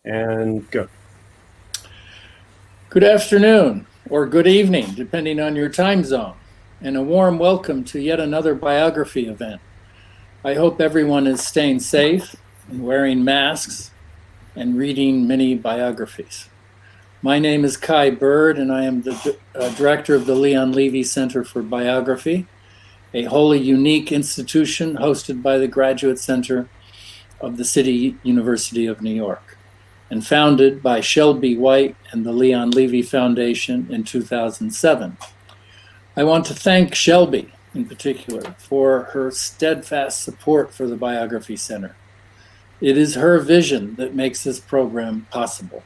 And go. Good afternoon, or good evening, depending on your time zone, and a warm welcome to yet another biography event. I hope everyone is staying safe and wearing masks and reading many biographies. My name is Kai Bird, and I am the director of the Leon Levy Center for Biography, a wholly unique institution hosted by the Graduate Center of the City University of New York, and founded by Shelby White and the Leon Levy Foundation in 2007. I want to thank Shelby in particular for her steadfast support for the Biography Center. It is her vision that makes this program possible.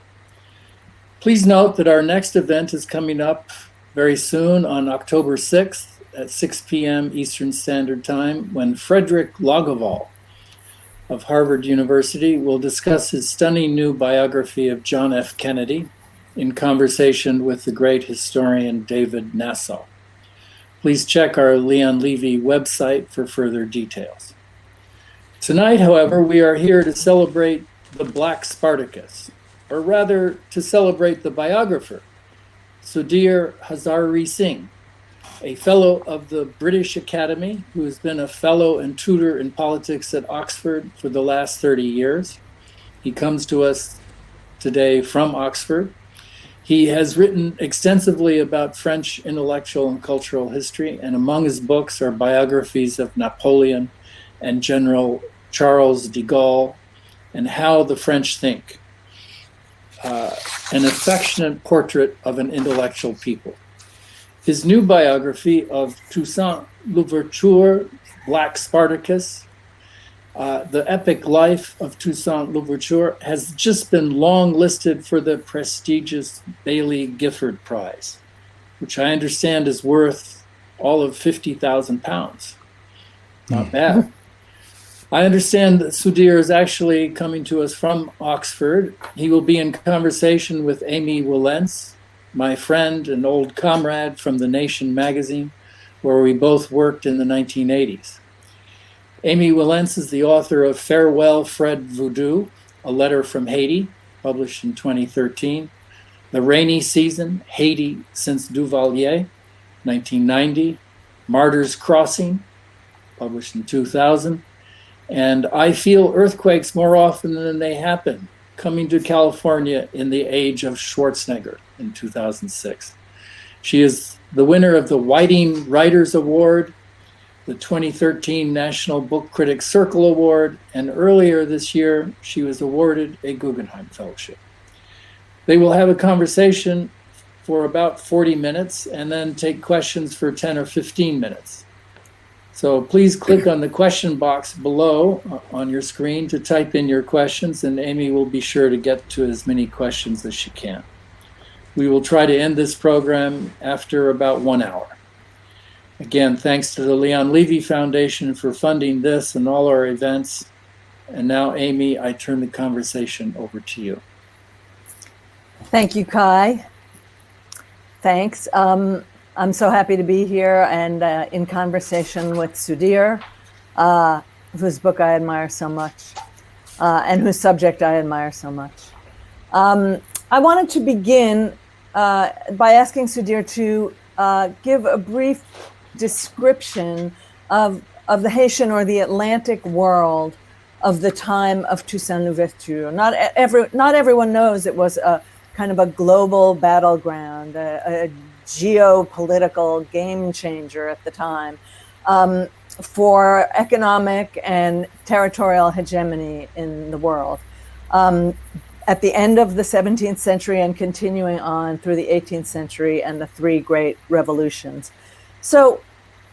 Please note that our next event is coming up very soon on October 6th at 6 p.m. Eastern Standard Time, when Frederick Lagevall of Harvard University will discuss his stunning new biography of John F. Kennedy in conversation with the great historian David Nassau. Please check our Leon Levy website for further details. Tonight, however, we are here to celebrate the Black Spartacus, or rather to celebrate the biographer, Sudhir Hazareesingh, a fellow of the British Academy who has been a fellow and tutor in politics at Oxford for the last 30 years. He comes to us today from Oxford. He has written extensively about French intellectual and cultural history, and among his books are biographies of Napoleon and General Charles de Gaulle and How the French Think, an affectionate portrait of an intellectual people. His new biography of Toussaint Louverture, Black Spartacus, the epic life of Toussaint Louverture, has just been long listed for the prestigious Baillie Gifford Prize, which I understand is worth all of £50,000. Not bad. I understand that Sudhir is actually coming to us from Oxford. He will be in conversation with Amy Wilentz, my friend and old comrade from The Nation magazine, where we both worked in the 1980s. Amy Wilentz is the author of Farewell, Fred Voodoo, A Letter from Haiti, published in 2013, The Rainy Season, Haiti Since Duvalier, 1990, Martyrs Crossing, published in 2000, and I Feel Earthquakes More Often Than They Happen, Coming to California in the Age of Schwarzenegger in 2006. She is the winner of the Whiting Writers Award, the 2013 National Book Critics Circle Award, and earlier this year, she was awarded a Guggenheim Fellowship. They will have a conversation for about 40 minutes and then take questions for 10 or 15 minutes. So please click on the question box below on your screen to type in your questions, and Amy will be sure to get to as many questions as she can. We will try to end this program after about 1 hour. Again, thanks to the Leon Levy Foundation for funding this and all our events. And now, Amy, I turn the conversation over to you. Thank you, Kai. Thanks. I'm so happy to be here and in conversation with Sudhir, whose book I admire so much, and whose subject I admire so much. I wanted to begin by asking Sudhir to give a brief description of the Haitian or the Atlantic world of the time of Toussaint Louverture. Not everyone knows it was a kind of a global battleground, a geopolitical game changer at the time for economic and territorial hegemony in the world. At the end of the 17th century and continuing on through the 18th century and the three great revolutions. So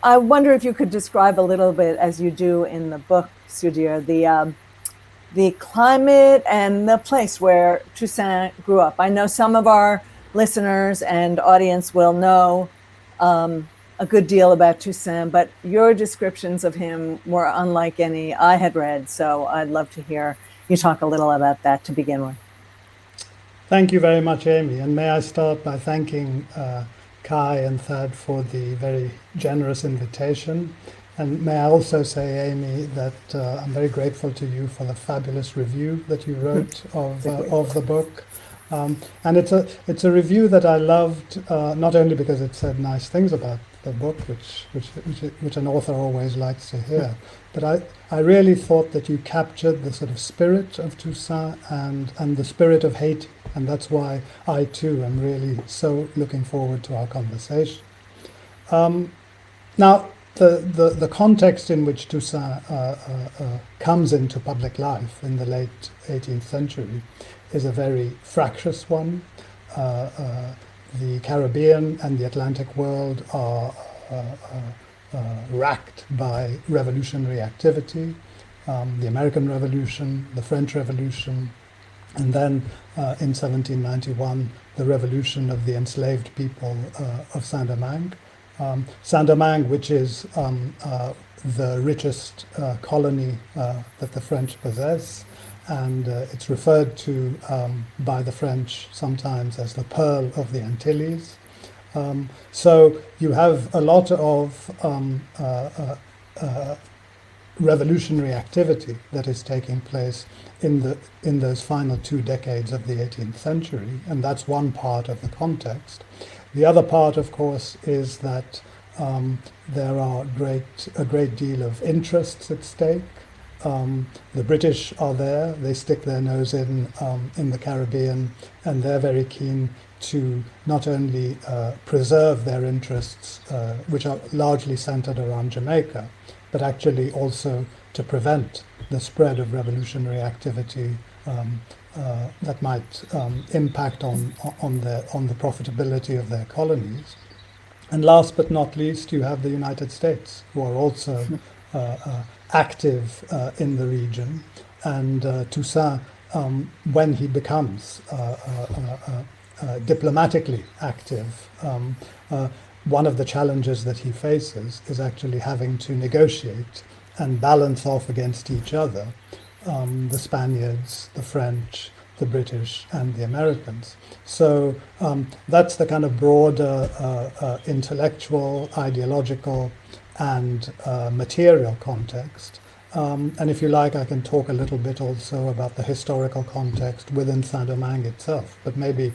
I wonder if you could describe a little bit, as you do in the book, Sudhir, the climate and the place where Toussaint grew up. I know some of our listeners and audience will know a good deal about Toussaint, but your descriptions of him were unlike any I had read. So I'd love to hear you talk a little about that to begin with. Thank you very much, Amy. And may I start by thanking Kai and Thad for the very generous invitation. And may I also say, Amy, that I'm very grateful to you for the fabulous review that you wrote of the book. And it's a review that I loved, not only because it said nice things about the book, which an author always likes to hear, but I really thought that you captured the sort of spirit of Toussaint and the spirit of Haiti, and that's why I too am really so looking forward to our conversation. Now, the context in which Toussaint comes into public life in the late 18th century is a very fractious one. The Caribbean and the Atlantic world are racked by revolutionary activity, the American Revolution, the French Revolution, and then in 1791, the revolution of the enslaved people of Saint-Domingue. Saint-Domingue, which is the richest colony that the French possess, and it's referred to by the French sometimes as the Pearl of the Antilles. So you have a lot of revolutionary activity that is taking place in those final 2 decades of the 18th century, and that's one part of the context. The other part, of course, is that there are a great deal of interests at stake. The British are there; they stick their nose in the Caribbean, and they're very keen to not only preserve their interests, which are largely centered around Jamaica, but actually also to prevent the spread of revolutionary activity that might impact on the profitability of their colonies. And last but not least, you have the United States, who are also active in the region. And Toussaint, when he becomes diplomatically active, one of the challenges that he faces is actually having to negotiate and balance off against each other the Spaniards, the French, the British, and the Americans. So that's the kind of broader intellectual, ideological, and material context. And if you like, I can talk a little bit also about the historical context within Saint-Domingue itself, but maybe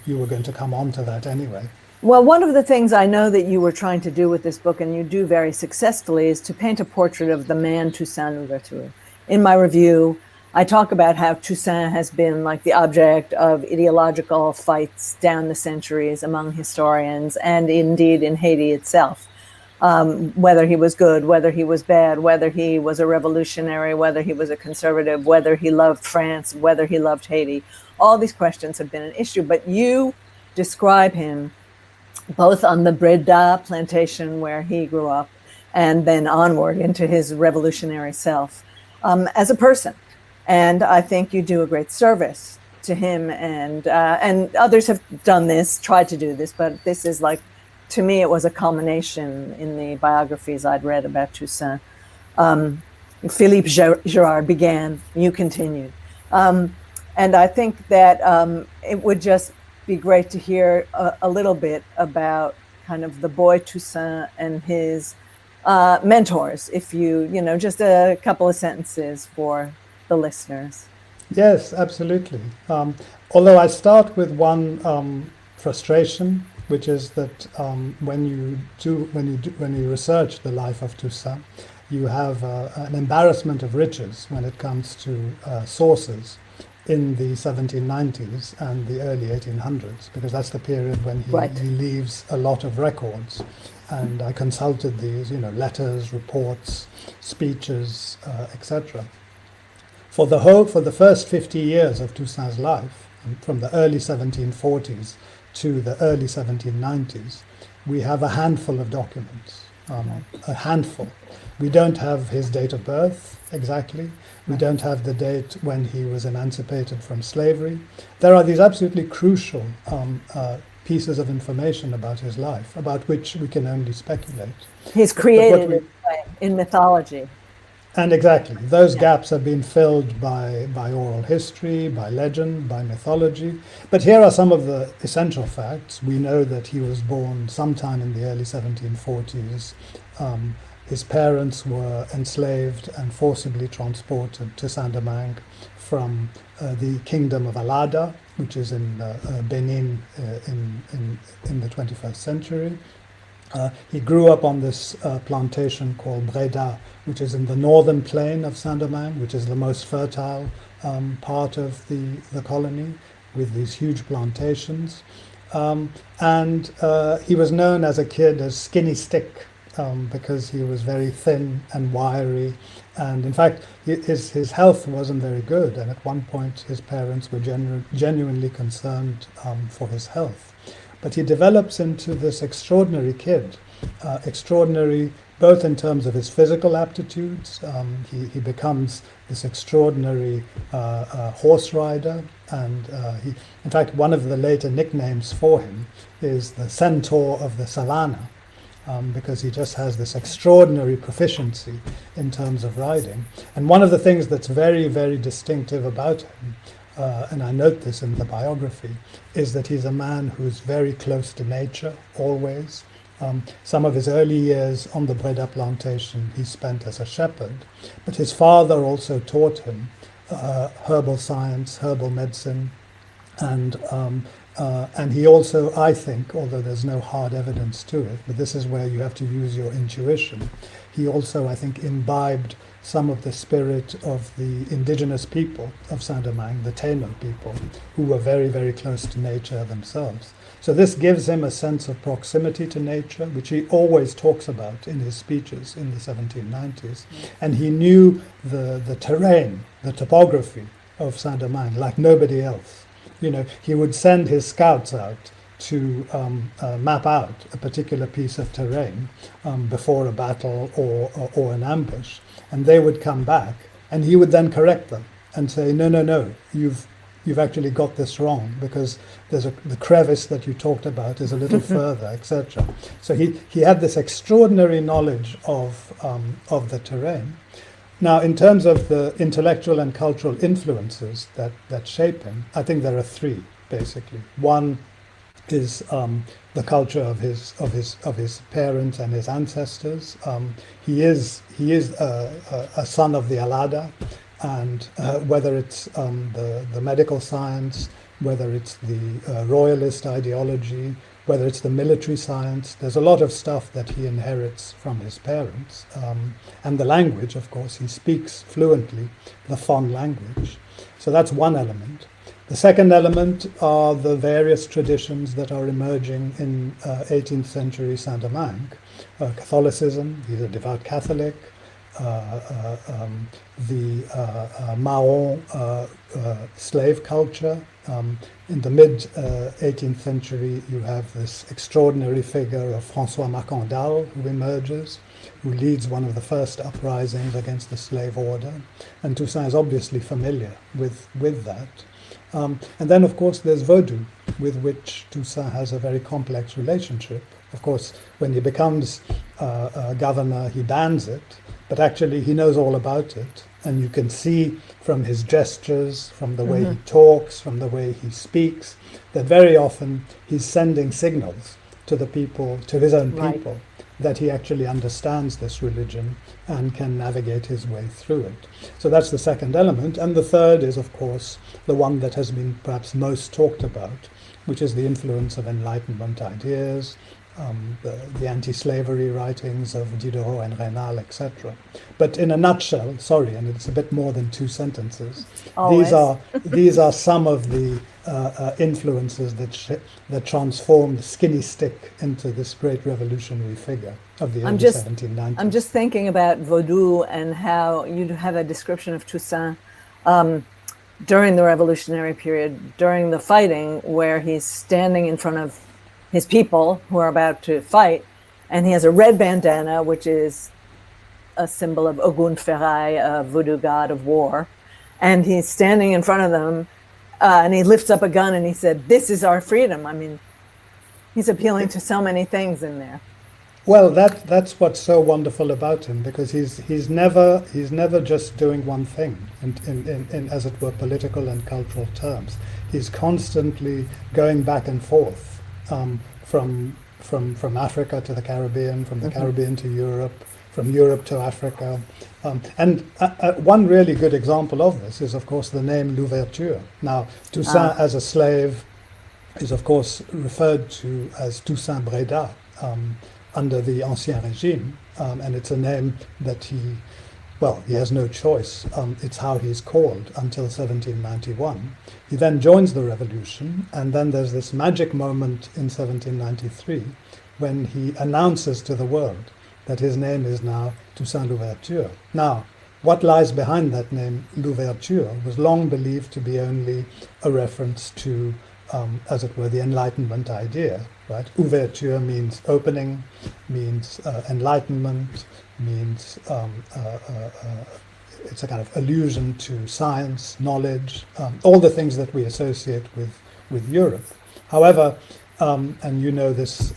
you were going to come on to that anyway. Well, one of the things I know that you were trying to do with this book, and you do very successfully, is to paint a portrait of the man Toussaint Louverture. In my review, I talk about how Toussaint has been like the object of ideological fights down the centuries among historians, and indeed in Haiti itself. Whether he was good, whether he was bad, whether he was a revolutionary, whether he was a conservative, whether he loved France, whether he loved Haiti. All these questions have been an issue, but you describe him both on the Breda plantation where he grew up and then onward into his revolutionary self as a person. And I think you do a great service to him, and others have done this, tried to do this, but this is like, to me, it was a culmination in the biographies I'd read about Toussaint. Philippe Girard began, you continued. And I think that it would just be great to hear a little bit about kind of the boy Toussaint and his mentors, if you just a couple of sentences for the listeners. Yes, absolutely. Although I start with one frustration, which is that when you research the life of Toussaint, you have an embarrassment of riches when it comes to sources in the 1790s and the early 1800s, because that's the period when he leaves a lot of records. And I consulted these, letters, reports, speeches, etc. For the first 50 years of Toussaint's life, from the early 1740s to the early 1790s, we have a handful of documents, a handful. We don't have his date of birth exactly. We don't have the date when he was emancipated from slavery. There are these absolutely crucial pieces of information about his life, about which we can only speculate. He's created in mythology. And exactly, those gaps have been filled by oral history, by legend, by mythology. But here are some of the essential facts. We know that he was born sometime in the early 1740s his parents were enslaved and forcibly transported to Saint-Domingue from the kingdom of Alada, which is in Benin in the 21st century. He grew up on this plantation called Breda, which is in the northern plain of Saint-Domingue, which is the most fertile part of the colony, with these huge plantations. And he was known as a kid as Skinny Stick, because he was very thin and wiry. And in fact, his health wasn't very good. And at one point, his parents were genuinely concerned for his health. But he develops into this extraordinary kid, extraordinary both in terms of his physical aptitudes. He becomes this extraordinary horse rider. And in fact, one of the later nicknames for him is the Centaur of the Savannah. Because he just has this extraordinary proficiency in terms of riding. And one of the things that's very, very distinctive about him, and I note this in the biography, is that he's a man who's very close to nature, always. Some of his early years on the Breda plantation he spent as a shepherd, but his father also taught him herbal science, herbal medicine, and he also, I think, although there's no hard evidence to it, but this is where you have to use your intuition, he also, I think, imbibed some of the spirit of the indigenous people of Saint-Domingue, the Taino people, who were very, very close to nature themselves. So this gives him a sense of proximity to nature, which he always talks about in his speeches in the 1790s. And he knew the terrain, the topography of Saint-Domingue like nobody else. You know, he would send his scouts out to map out a particular piece of terrain before a battle or an ambush, and they would come back, and he would then correct them and say, no, you've actually got this wrong, because the crevice that you talked about is a little further, etc. So he had this extraordinary knowledge of the terrain. Now, in terms of the intellectual and cultural influences that shape him, I think there are three, basically. One is the culture of his parents and his ancestors. He is a son of the Alada, and whether it's the medical science, whether it's the royalist ideology, whether it's the military science, there's a lot of stuff that he inherits from his parents. And the language, of course, he speaks fluently, the Fon language. So that's one element. The second element are the various traditions that are emerging in 18th century Saint-Domingue. Catholicism, he's a devout Catholic. The Mahon slave culture. In the mid-18th century, you have this extraordinary figure of François Macandal, who emerges, who leads one of the first uprisings against the slave order. And Toussaint is obviously familiar with that. And then, of course, there's Vodou, with which Toussaint has a very complex relationship. Of course, when he becomes governor, he bans it, but actually he knows all about it. And you can see from his gestures, from the way he talks, from the way he speaks, that very often he's sending signals to the people, to his own people, that he actually understands this religion and can navigate his way through it. So that's the second element. And the third is, of course, the one that has been perhaps most talked about, which is the influence of Enlightenment ideas, the anti-slavery writings of Diderot and Raynal, etc. But in a nutshell, and it's a bit more than two sentences, these are some of the influences that transformed Skinny Stick into this great revolutionary figure of the early 1790s. I'm just thinking about Vodou and how you have a description of Toussaint during the revolutionary period, during the fighting, where he's standing in front of his people who are about to fight, and he has a red bandana, which is a symbol of Ogun Ferrai, a voodoo god of war, and he's standing in front of them, and he lifts up a gun and he said, "This is our freedom." I mean, he's appealing to so many things in there. Well, that's what's so wonderful about him, because he's never just doing one thing in as it were political and cultural terms. He's constantly going back and forth. From Africa to the Caribbean, from the Caribbean to Europe, from Europe to Africa. And one really good example of this is, of course, the name Louverture. Now, Toussaint as a slave is, of course, referred to as Toussaint Breda under the Ancien Régime, and it's a name that he has no choice. It's how he's called until 1791. He then joins the revolution, and then there's this magic moment in 1793 when he announces to the world that his name is now Toussaint Louverture. Now, what lies behind that name, Louverture, was long believed to be only a reference to, as it were, the Enlightenment idea, right? Ouverture means opening, means enlightenment, means it's a kind of allusion to science, knowledge, all the things that we associate with Europe. However, and you know this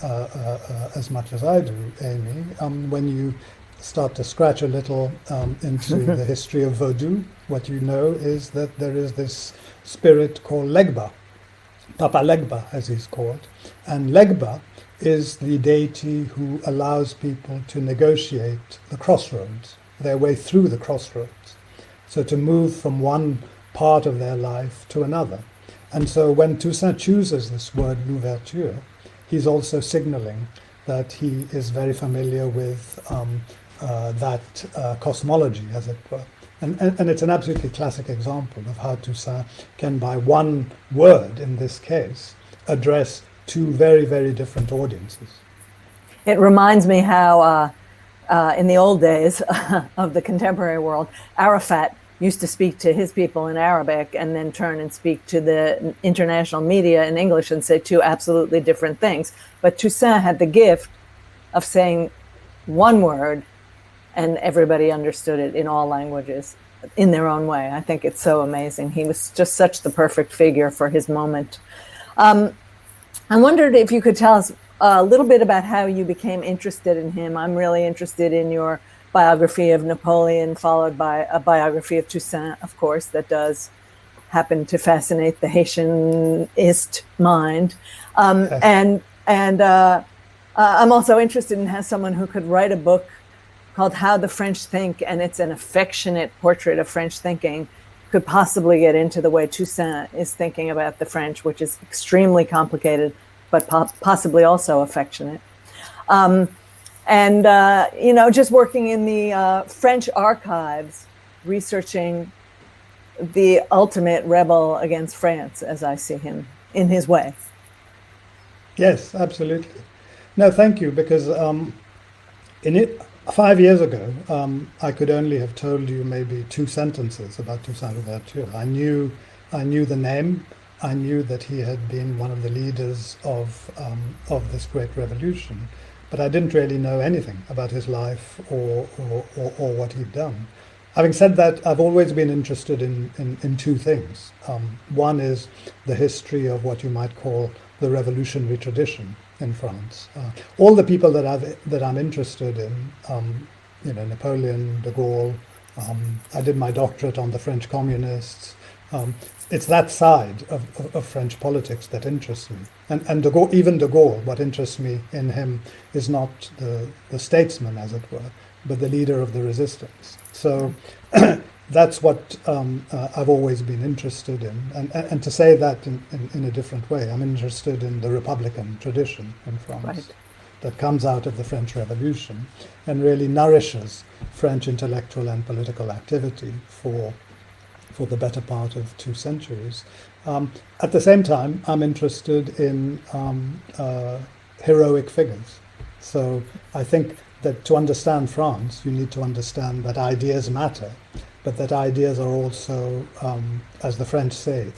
as much as I do, Amy, when you start to scratch a little into the history of Vodou, what you know is that there is this spirit called Legba, Papa Legba as he's called, and Legba is the deity who allows people to negotiate the crossroads, their way through the crossroads, so to move from one part of their life to another. And so when Toussaint chooses this word Louverture, he's also signaling that he is very familiar with that cosmology, as it were. And it's an absolutely classic example of how Toussaint can, by one word in this case, address two very, very different audiences. It reminds me how in the old days of the contemporary world, Arafat used to speak to his people in Arabic and then turn and speak to the international media in English and say two absolutely different things. But Toussaint had the gift of saying one word and everybody understood it in all languages in their own way. I think it's so amazing. He was just such the perfect figure for his moment. I wondered if you could tell us a little bit about how you became interested in him. I'm really interested in your biography of Napoleon, followed by a biography of Toussaint, of course, that does happen to fascinate the Haitianist mind. And I'm also interested in how someone who could write a book called How the French Think, and it's an affectionate portrait of French thinking, could possibly get into the way Toussaint is thinking about the French, which is extremely complicated, but possibly also affectionate. Just working in the French archives, researching the ultimate rebel against France, as I see him, in his way. Yes, absolutely. No, thank you, because 5 years ago, I could only have told you maybe 2 sentences about Toussaint Louverture. I knew the name. I knew that he had been one of the leaders of this great revolution, but I didn't really know anything about his life or what he'd done. Having said that, I've always been interested in 2 things. One is the history of what you might call the revolutionary tradition in France. All the people that I'm interested in, Napoleon, de Gaulle. I did my doctorate on the French communists. It's that side of French politics that interests me. And de Gaulle, even de Gaulle, what interests me in him is not the statesman, as it were, but the leader of the resistance. So that's what I've always been interested in. And to say that in a different way, I'm interested in the Republican tradition in France, right, that comes out of the French Revolution and really nourishes French intellectual and political activity for the better part of 2 centuries. At the same time, I'm interested in heroic figures. So I think that to understand France, you need to understand that ideas matter, but that ideas are also, as the French say,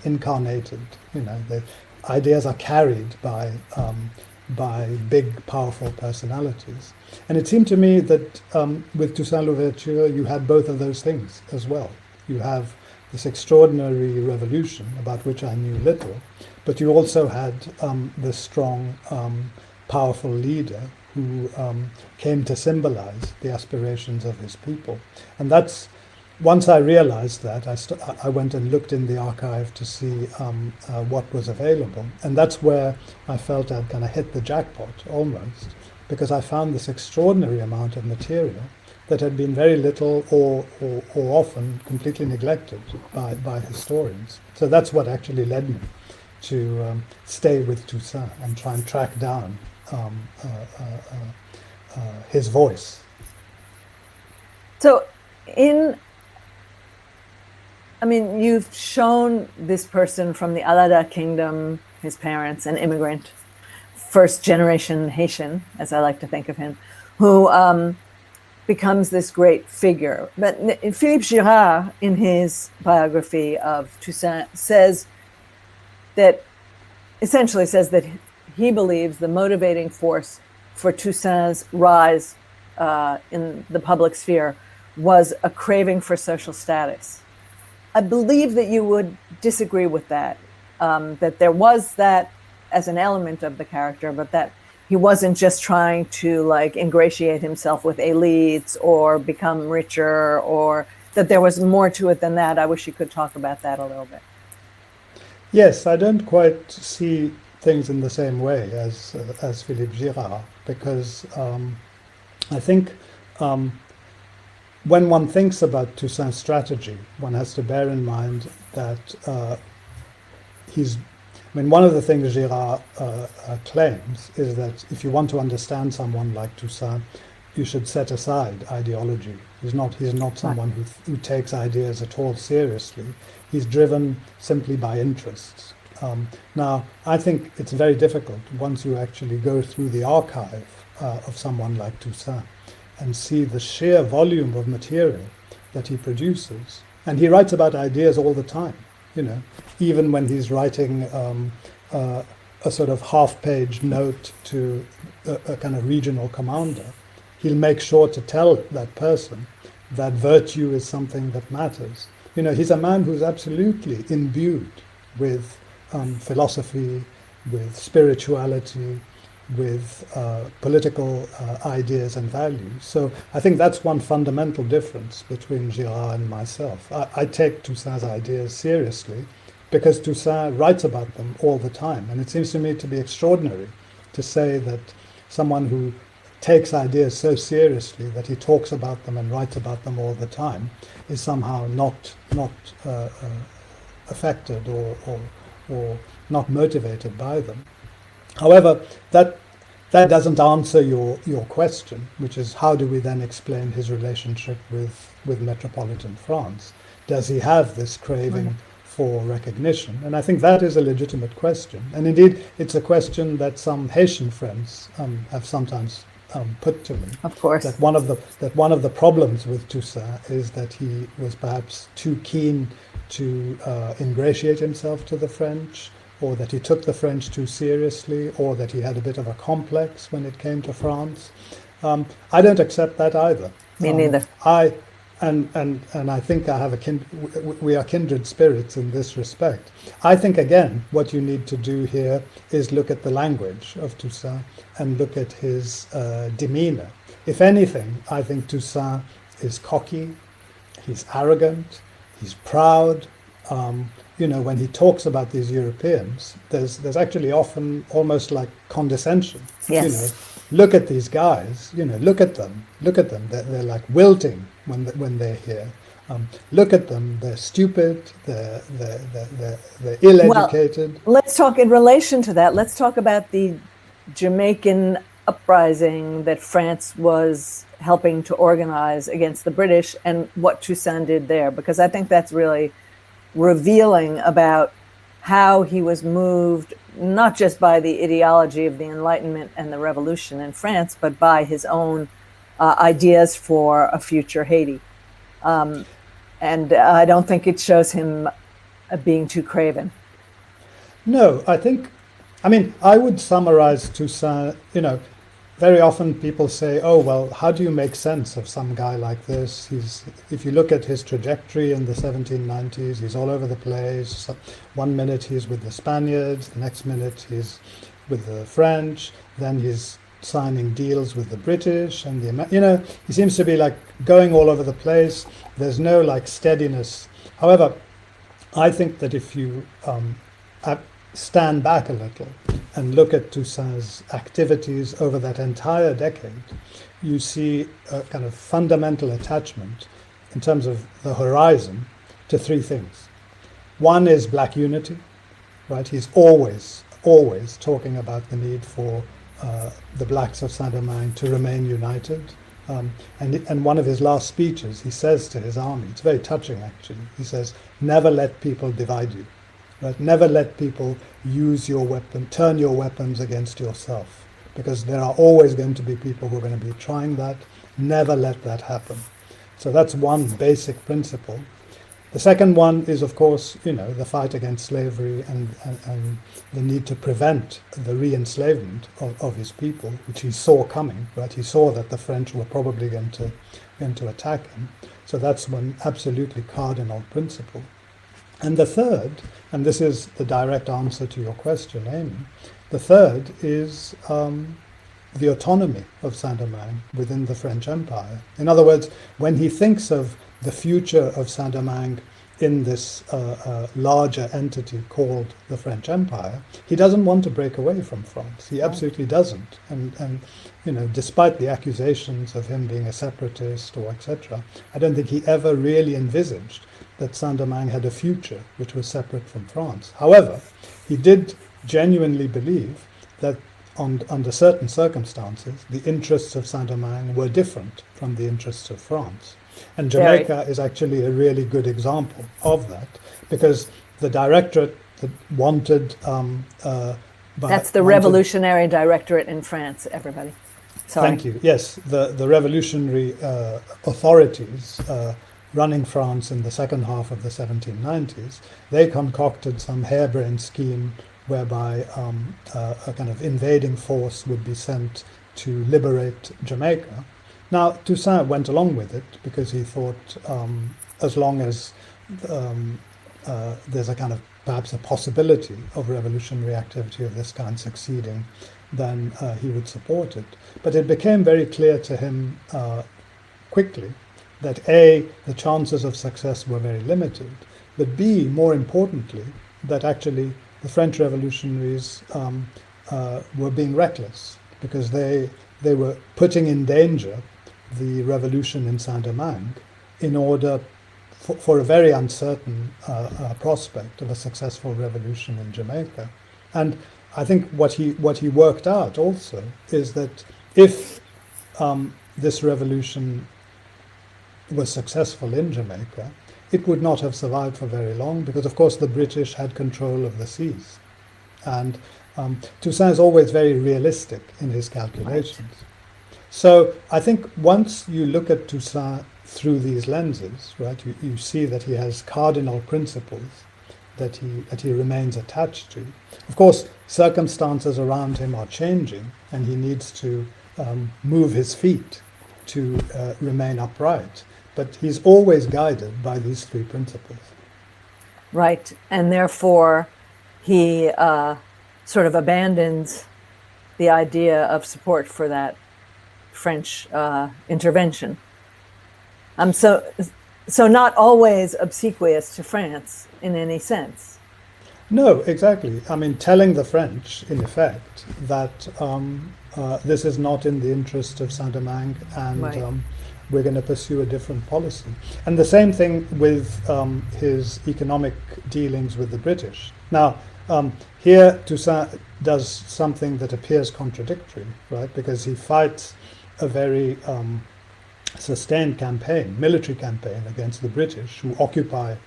incarnated. The ideas are carried by big, powerful personalities. And it seemed to me that with Toussaint Louverture, you had both of those things as well. You have this extraordinary revolution about which I knew little, but you also had this strong, powerful leader who came to symbolize the aspirations of his people. And that's, once I realized that, I went and looked in the archive to see what was available. And that's where I felt I'd kind of hit the jackpot almost, because I found this extraordinary amount of material that had been very little or often completely neglected by historians. So that's what actually led me to stay with Toussaint and try and track down his voice. So you've shown this person from the Alada kingdom, his parents, an immigrant, first generation Haitian, as I like to think of him, who becomes this great figure. But Philippe Girard, in his biography of Toussaint, essentially says that he believes the motivating force for Toussaint's rise in the public sphere was a craving for social status. I believe that you would disagree with that, that there was that as an element of the character, but that he wasn't just trying to ingratiate himself with elites or become richer, or that there was more to it than that. I wish you could talk about that a little bit. Yes, I don't quite see things in the same way as Philippe Girard, because I think when one thinks about Toussaint's strategy, one has to bear in mind that one of the things Girard claims is that if you want to understand someone like Toussaint, you should set aside ideology. He's not someone who takes ideas at all seriously. He's driven simply by interests. Now, I think it's very difficult once you actually go through the archive of someone like Toussaint and see the sheer volume of material that he produces. And he writes about ideas all the time, even when he's writing a sort of half-page note to a kind of regional commander. He'll make sure to tell that person that virtue is something that matters. He's a man who's absolutely imbued with philosophy, with spirituality, with political ideas and values. So I think that's one fundamental difference between Girard and myself. I take Toussaint's ideas seriously because Toussaint writes about them all the time. And it seems to me to be extraordinary to say that someone who takes ideas so seriously that he talks about them and writes about them all the time is somehow not affected or not motivated by them. However, that doesn't answer your question, which is how do we then explain his relationship with metropolitan France? Does he have this craving for recognition? And I think that is a legitimate question. And indeed, it's a question that some Haitian friends have sometimes put to me. Of course. That one of the problems with Toussaint is that he was perhaps too keen to ingratiate himself to the French, or that he took the French too seriously, or that he had a bit of a complex when it came to France. I don't accept that either. Me neither. And I think we are kindred spirits in this respect. I think, again, what you need to do here is look at the language of Toussaint and look at his demeanor. If anything, I think Toussaint is cocky, he's arrogant, he's proud. When he talks about these Europeans, there's actually often almost like condescension. Yes. Look at these guys. Look at them. They're like wilting when they're here. Look at them. They're stupid. They're ill-educated. Well, let's talk in relation to that. Let's talk about the Jamaican uprising that France was helping to organize against the British and what Toussaint did there, because I think that's really revealing about how he was moved, not just by the ideology of the Enlightenment and the Revolution in France, but by his own ideas for a future Haiti. And I don't think it shows him being too craven. No, I would summarize Toussaint, very often people say, oh, well, how do you make sense of some guy like this? If you look at his trajectory in the 1790s, he's all over the place. One minute he's with the Spaniards, the next minute he's with the French, then he's signing deals with the British and he seems to be going all over the place. There's no steadiness. However, I think that if you stand back a little and look at Toussaint's activities over that entire decade, you see a kind of fundamental attachment in terms of the horizon to three things. One is black unity, right? He's always talking about the need for the blacks of Saint-Domingue to remain united. And one of his last speeches, he says to his army, it's very touching actually, he says, never let people divide you, right? Never let people use your weapon, turn your weapons against yourself, because there are always going to be people who are going to be trying that. Never let that happen. So that's one basic principle. The second one is, of course, the fight against slavery and the need to prevent the re-enslavement of his people, which he saw coming, right? He saw that the French were probably going to attack him. So that's one absolutely cardinal principle. And the third, and this is the direct answer to your question, Amy, the third is the autonomy of Saint-Domingue within the French Empire. In other words, when he thinks of the future of Saint-Domingue in this larger entity called the French Empire, he doesn't want to break away from France. He absolutely doesn't. And despite the accusations of him being a separatist or etc., I don't think he ever really envisaged that Saint-Domingue had a future which was separate from France. However, he did genuinely believe that under certain circumstances, the interests of Saint-Domingue were different from the interests of France. And Jamaica is actually a really good example of that, because the directorate that wanted... That's the Revolutionary Directorate in France, everybody. Sorry. Thank you. Yes, the revolutionary authorities running France in the second half of the 1790s, they concocted some harebrained scheme whereby a kind of invading force would be sent to liberate Jamaica. Now, Toussaint went along with it because he thought as long as there's a kind of perhaps a possibility of revolutionary activity of this kind succeeding, then he would support it. But it became very clear to him quickly that A, the chances of success were very limited, but B, more importantly, that actually the French revolutionaries were being reckless, because they were putting in danger the revolution in Saint-Domingue in order for a very uncertain prospect of a successful revolution in Jamaica. And I think what he worked out also is that if this revolution was successful in Jamaica, it would not have survived for very long, because of course the British had control of the seas. And Toussaint is always very realistic in his calculations. Right. So I think once you look at Toussaint through these lenses, right, you see that he has cardinal principles that he remains attached to. Of course, circumstances around him are changing, and he needs to move his feet to remain upright. But he's always guided by these three principles. Right, and therefore he sort of abandons the idea of support for that French intervention. So not always obsequious to France in any sense. No, exactly. I mean, telling the French, in effect, that this is not in the interest of Saint-Domingue, and right. We're going to pursue a different policy. And the same thing with his economic dealings with the British. Now, here Toussaint does something that appears contradictory, right? Because he fights a very sustained campaign, military campaign against the British, who occupy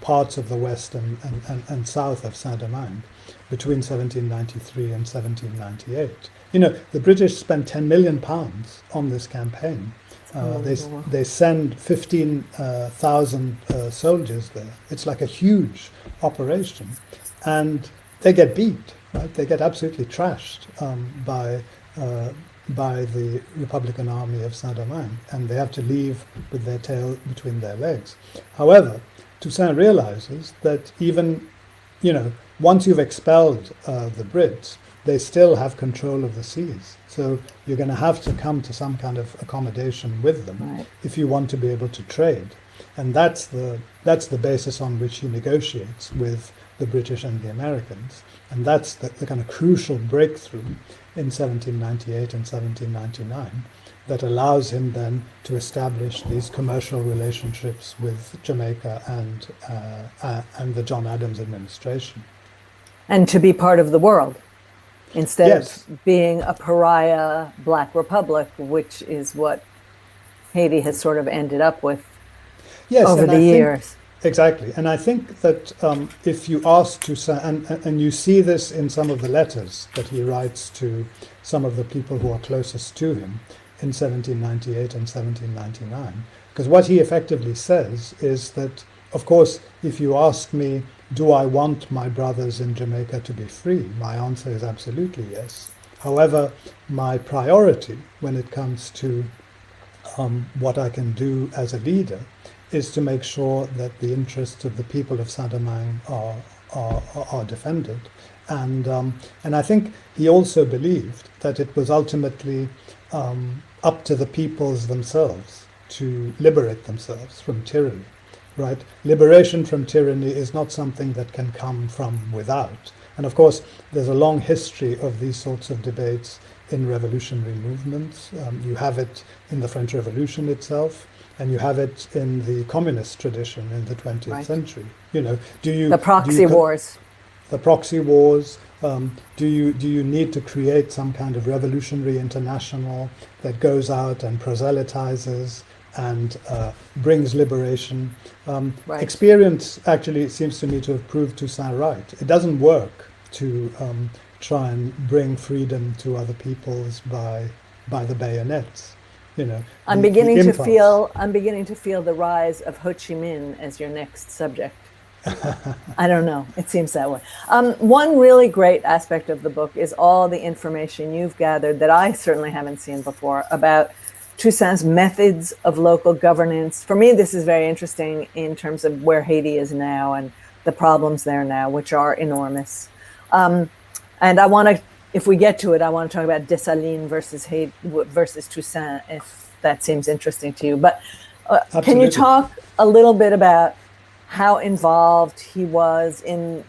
parts of the west and south of Saint-Domingue between 1793 and 1798. The British spent £10 million on this campaign. They send 15,000 soldiers there. It's like a huge operation, and they get beat, right? They get absolutely trashed by the Republican Army of Saint-Domingue, and they have to leave with their tail between their legs. However, Toussaint realizes that even, once you've expelled the Brits, they still have control of the seas. So you're going to have to come to some kind of accommodation with them, right, if you want to be able to trade. And that's the basis on which he negotiates with the British and the Americans. And that's the kind of crucial breakthrough in 1798 and 1799 that allows him then to establish these commercial relationships with Jamaica and the John Adams administration. And to be part of the world instead Yes. of being a pariah black republic, which is what Haiti has sort of ended up with Yes, over and the I think- years. Exactly. And I think that if you ask Toussaint, and you see this in some of the letters that he writes to some of the people who are closest to him in 1798 and 1799, because what he effectively says is that, of course, if you ask me, do I want my brothers in Jamaica to be free? My answer is absolutely yes. However, my priority when it comes to what I can do as a leader is to make sure that the interests of the people of Saint-Domingue are defended. And I think he also believed that it was ultimately up to the peoples themselves to liberate themselves from tyranny, right? Liberation from tyranny is not something that can come from without. And of course, there's a long history of these sorts of debates in revolutionary movements. You have it in the French Revolution itself, and you have it in the communist tradition in the 20th Right. century. You know, The proxy wars. the proxy wars. Do you need to create some kind of revolutionary international that goes out and proselytizes and brings liberation? Right. Experience actually seems to me to have proved Toussaint right. It doesn't work to try and bring freedom to other peoples by the bayonets. You know, I'm the beginning to impulse. feel the rise of Ho Chi Minh as your next subject. I don't know. It seems that way. One really great aspect of the book is all the information you've gathered that I certainly haven't seen before about Toussaint's methods of local governance. For me, this is very interesting in terms of where Haiti is now and the problems there now, which are enormous. And I want to, if we get to it, I want to talk about Dessalines versus Toussaint, if that seems interesting to you. But can you Absolutely. talk a little bit about how involved he was in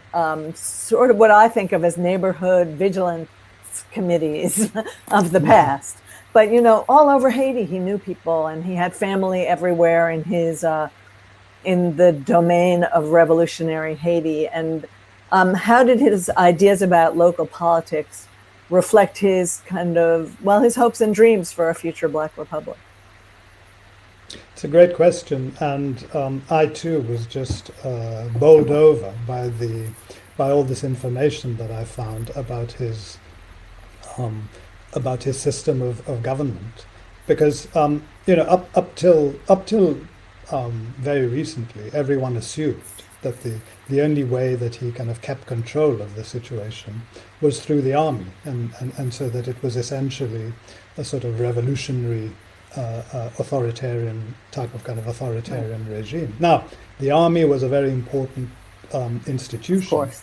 sort of what I think of as neighborhood vigilance committees of the past? But, you know, all over Haiti, he knew people and he had family everywhere in his in the domain of revolutionary Haiti. And how did his ideas about local politics reflect his kind of, well, his hopes and dreams for a future Black Republic? It's a great question, and I too was just bowled over by all this information that I found about his system of government, because you know, up till very recently, everyone assumed that the only way that he kind of kept control of the situation was through the army, and so that it was essentially a sort of revolutionary authoritarian type of kind of authoritarian regime. Now, the army was a very important institution, Of course.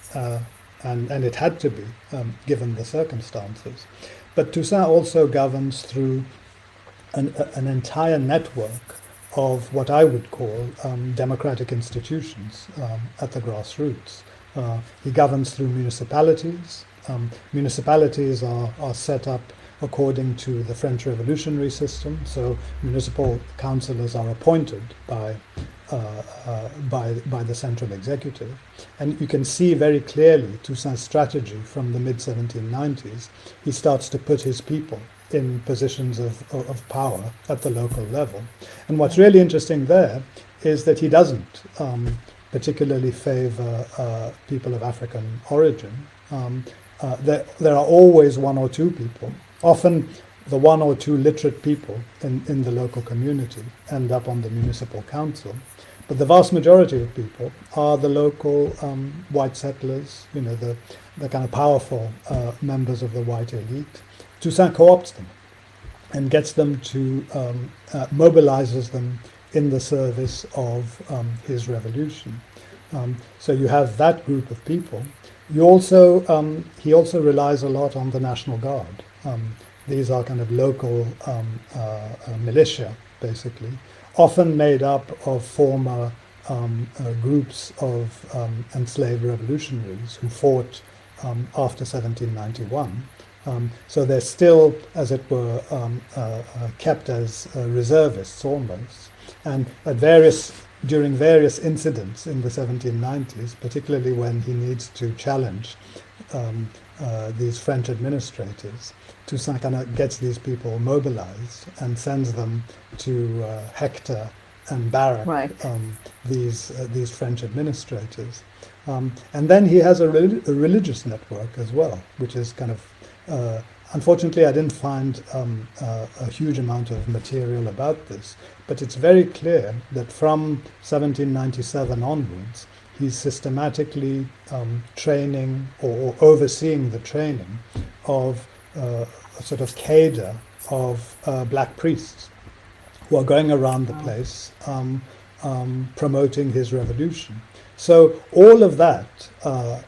and it had to be, given the circumstances. But Toussaint also governs through an entire network of what I would call democratic institutions at the grassroots. He governs through municipalities. Municipalities are set up according to the French Revolutionary system. So municipal councillors are appointed by the central executive. And you can see very clearly Toussaint's strategy from the mid-1790s. He starts to put his people in positions of power at the local level. And what's really interesting there is that he doesn't particularly favor people of African origin. There are always one or two people, often the one or two literate people in the local community end up on the municipal council. But the vast majority of people are the local white settlers, you know, the kind of powerful members of the white elite. Toussaint co-opts them and gets them to, mobilizes them in the service of his revolution. So you have that group of people. You also, he also relies a lot on the National Guard. These are kind of local militia, basically, often made up of former groups of enslaved revolutionaries who fought after 1791. So they're still, as it were, kept as reservists almost. And during various incidents in the 1790s, particularly when he needs to challenge these French administrators, Toussaint kind of gets these people mobilized and sends them to hector and barrack these French administrators. And then he has a religious network as well, which is kind of, unfortunately I didn't find a huge amount of material about this, but it's very clear that from 1797 onwards, he's systematically training or overseeing the training of a sort of cadre of black priests who are going around the place promoting his revolution. So all of that,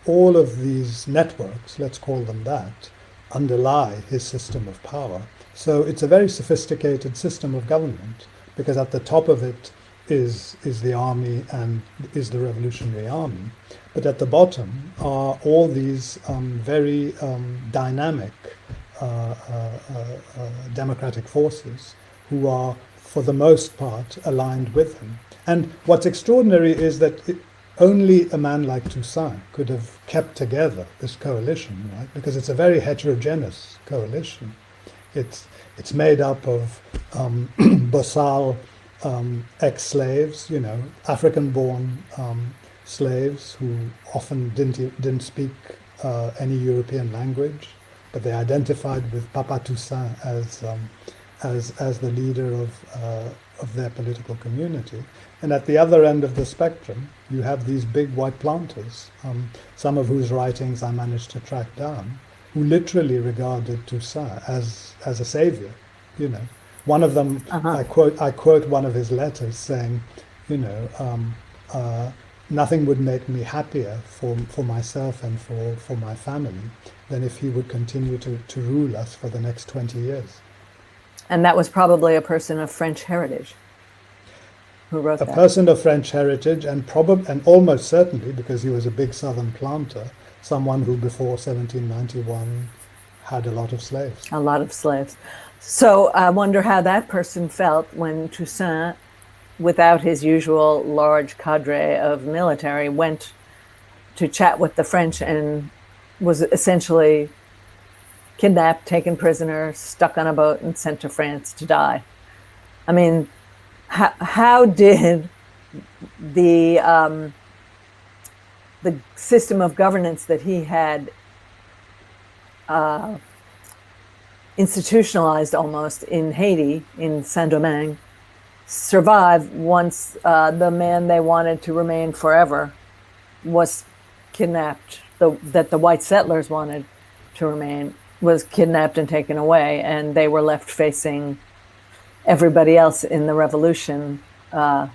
all of these networks, let's call them that, underlie his system of power. So it's a very sophisticated system of government, because at the top of it is the army and is the Revolutionary Army. But at the bottom are all these very dynamic democratic forces who are, for the most part, aligned with him. And what's extraordinary is that only a man like Toussaint could have kept together this coalition, right? Because it's a very heterogeneous coalition. It's made up of bossal ex-slaves, African-born slaves who often didn't speak any European language, but they identified with Papa Toussaint as the leader of their political community. And at the other end of the spectrum, you have these big white planters, some of whose writings I managed to track down, who literally regarded Toussaint as a savior. One of them, I quote one of his letters saying, nothing would make me happier for myself and for my family than if he would continue to rule us for the next 20 years. And that was probably a person of French heritage who wrote that. A person of French heritage, and almost certainly, because he was a big southern planter, someone who before 1791 had a lot of slaves. A lot of slaves. So I wonder how that person felt when Toussaint, without his usual large cadre of military, went to chat with the French and was essentially kidnapped, taken prisoner, stuck on a boat, and sent to France to die. I mean, how did the system of governance that he had institutionalized almost in Haiti, in Saint-Domingue, survive once the man they wanted to remain forever was kidnapped, that the white settlers wanted to remain, was kidnapped and taken away, and they were left facing everybody else in the revolution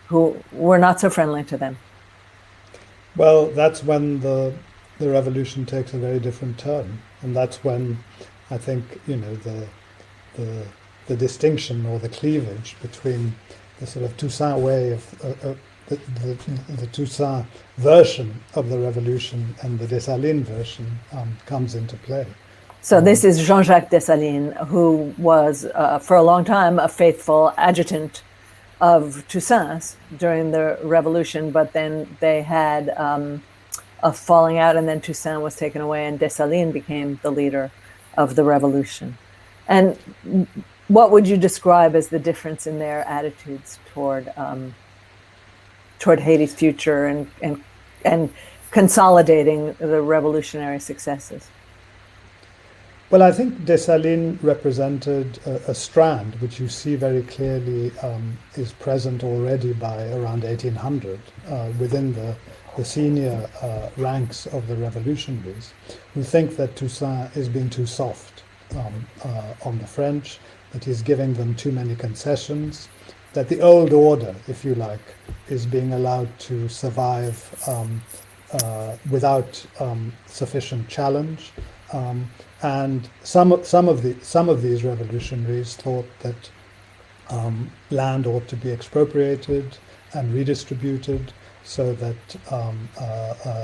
who were not so friendly to them? Well, that's when the revolution takes a very different turn, and that's when I think the distinction or the cleavage between the sort of Toussaint way of the Toussaint version of the revolution and the Dessalines version comes into play. So this is Jean-Jacques Dessalines, who was for a long time a faithful adjutant of Toussaint's during the revolution, but then they had a falling out, and then Toussaint was taken away and Dessalines became the leader of the revolution. And what would you describe as the difference in their attitudes toward Haiti's future and consolidating the revolutionary successes? Well, I think Dessalines represented a strand which you see very clearly is present already by around 1800 within the senior ranks of the revolutionaries, who think that Toussaint is being too soft on the French, that he's giving them too many concessions, that the old order, if you like, is being allowed to survive without sufficient challenge. And some of these revolutionaries thought that land ought to be expropriated and redistributed so that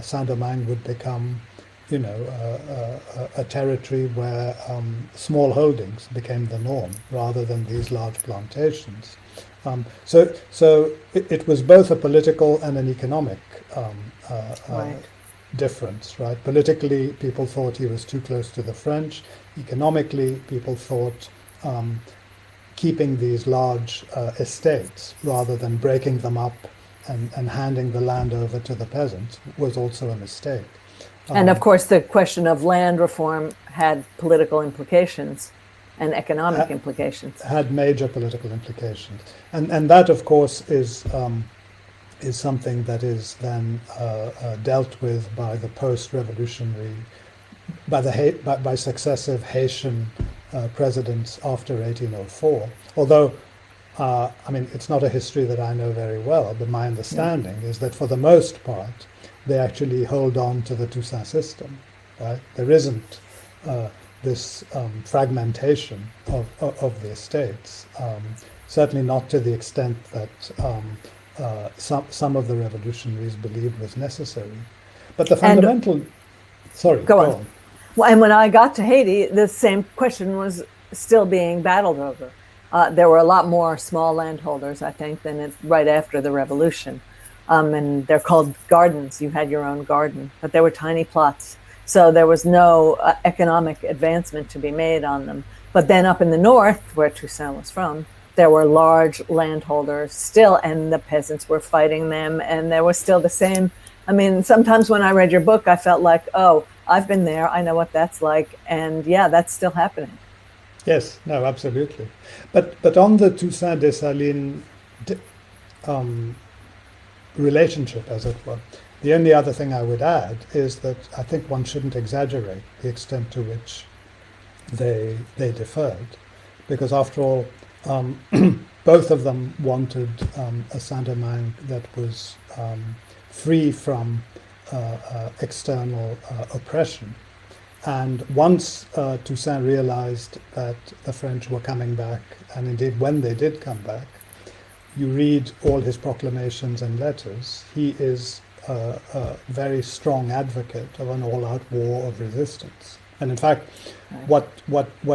Saint-Domingue would become, a territory where small holdings became the norm rather than these large plantations. So it was both a political and an economic Right. difference, right? Politically, people thought he was too close to the French. Economically, people thought keeping these large estates rather than breaking them up and handing the land over to the peasants was also a mistake. And of course, the question of land reform had political implications and economic implications. Had major political implications, and that, of course, is something that is then dealt with by the post-revolutionary, by successive Haitian presidents after 1804. Although, it's not a history that I know very well, but my understanding is that for the most part, they actually hold on to the Toussaint system. Right? There isn't this fragmentation of the estates. Certainly not to the extent that some of the revolutionaries believed was necessary. But the fundamental... Sorry, go on. Well, and when I got to Haiti, the same question was still being battled over. There were a lot more small landholders, I think, than right after the revolution. And they're called gardens. You had your own garden, but there were tiny plots. So there was no economic advancement to be made on them. But then up in the north, where Toussaint was from, there were large landholders still, and the peasants were fighting them, and there was still the same. Sometimes when I read your book, I felt like, oh, I've been there, I know what that's like, and yeah, that's still happening. Yes, no, absolutely. But on the Toussaint Dessalines relationship, as it were, the only other thing I would add is that I think one shouldn't exaggerate the extent to which they differed, because after all, both of them wanted a Saint-Domingue that was free from external oppression. And once Toussaint realized that the French were coming back, and indeed when they did come back, you read all his proclamations and letters, he is a very strong advocate of an all-out war of resistance. And in fact, what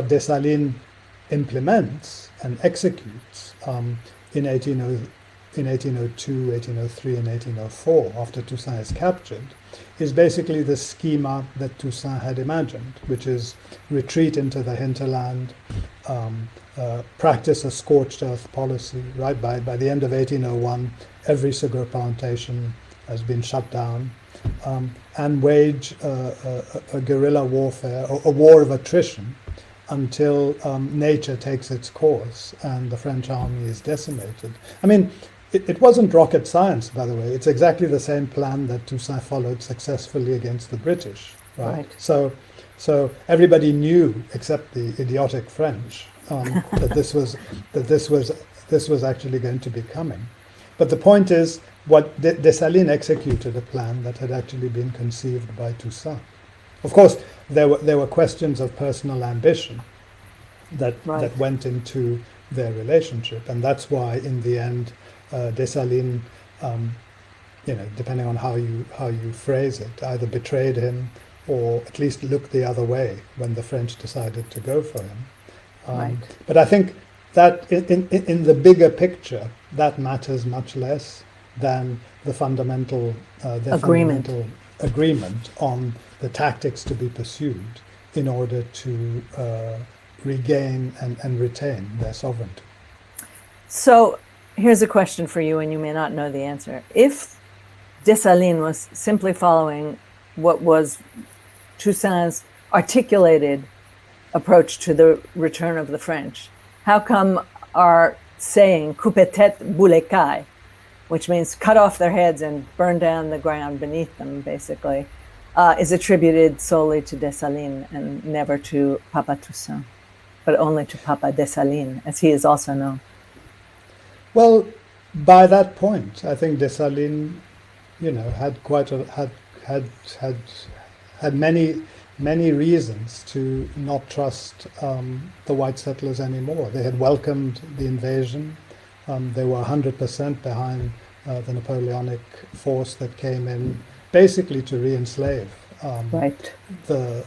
Dessalines implements and executes in 1802, 1803, and 1804, after Toussaint is captured, is basically the schema that Toussaint had imagined, which is retreat into the hinterland, practice a scorched earth policy. Right, by the end of 1801, every sugar plantation has been shut down, and wage a guerrilla warfare, or a war of attrition, until nature takes its course and the French army is decimated. It wasn't rocket science, by the way. It's exactly the same plan that Toussaint followed successfully against the British. Right. So everybody knew, except the idiotic French, that this was actually going to be coming. But the point is, what Dessalines executed a plan that had actually been conceived by Toussaint. Of course, there were questions of personal ambition that went into their relationship, and that's why, in the end, Dessalines, depending on how you phrase it, either betrayed him or at least looked the other way when the French decided to go for him. But I think that in the bigger picture, that matters much less than the fundamental agreement on the tactics to be pursued in order to regain and retain their sovereignty. So here's a question for you, and you may not know the answer. If Dessalines was simply following what was Toussaint's articulated approach to the return of the French, how come our saying "couper tête, brûler caille," which means cut off their heads and burn down the ground beneath them, basically, is attributed solely to Dessalines and never to Papa Toussaint, but only to Papa Dessalines, as he is also known? Well, by that point, I think Dessalines, had quite had many many reasons to not trust the white settlers anymore. They had welcomed the invasion. They were 100% behind the Napoleonic force that came in basically to re-enslave Right. the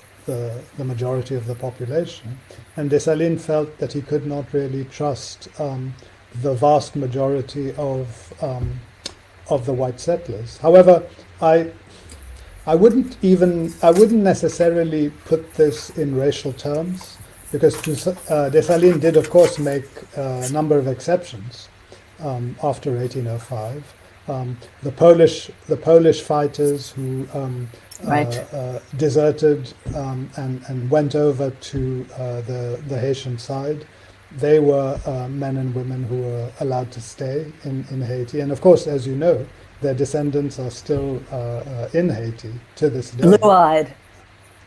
majority of the population. And Dessalines felt that he could not really trust the vast majority of the white settlers. However, I wouldn't necessarily put this in racial terms, because Dessalines did, of course, make a number of exceptions after 1805. The Polish fighters who deserted and went over to the Haitian side, they were men and women who were allowed to stay in Haiti. And of course, as you know, their descendants are still in Haiti to this day.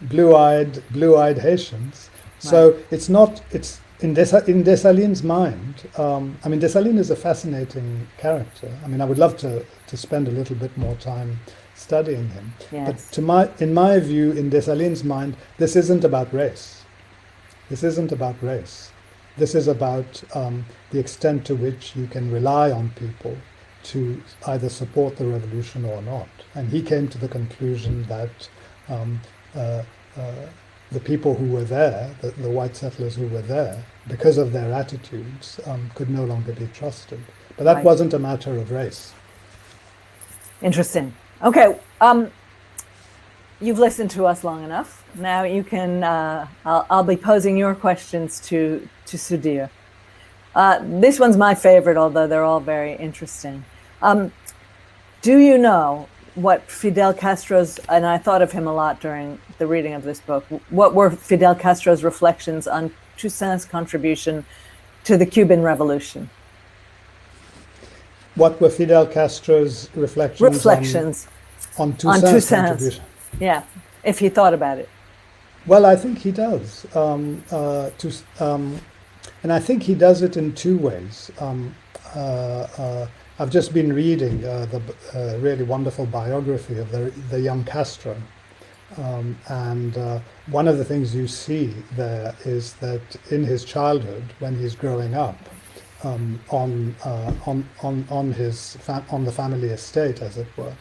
Blue-eyed Haitians. So it's not. It's in Dessalines' mind. I mean, Dessalines is a fascinating character. I mean, I would love to spend a little bit more time studying him. Yes. But in my view, in Dessalines' mind, this isn't about race. This isn't about race. This is about the extent to which you can rely on people to either support the revolution or not. And he came to the conclusion that the people who were there, the white settlers who were there, because of their attitudes, could no longer be trusted. But that wasn't a matter of race. Interesting. Okay, you've listened to us long enough. Now you can, I'll be posing your questions to Sudhir. This one's my favorite, although they're all very interesting. Do you know what Fidel Castro's, and I thought of him a lot during the reading of this book, what were Fidel Castro's reflections on Toussaint's contribution to the Cuban Revolution? What were Fidel Castro's reflections on Toussaint's contribution? Yeah, if he thought about it. Well, I think he does. And I think he does it in two ways. I've just been reading the really wonderful biography of the young Castro. And one of the things you see there is that in his childhood, when he's growing up, on the family estate, as it were,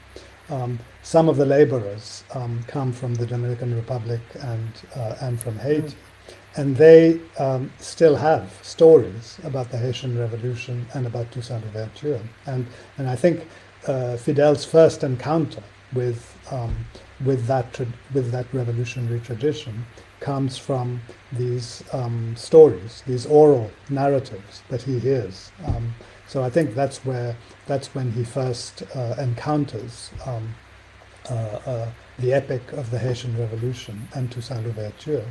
some of the laborers come from the Dominican Republic and from Haiti, and they still have stories about the Haitian Revolution and about Toussaint Louverture. And I think Fidel's first encounter with that revolutionary tradition comes from these stories, these oral narratives that he hears. So I think that's when he first encounters the epic of the Haitian Revolution and Toussaint Louverture.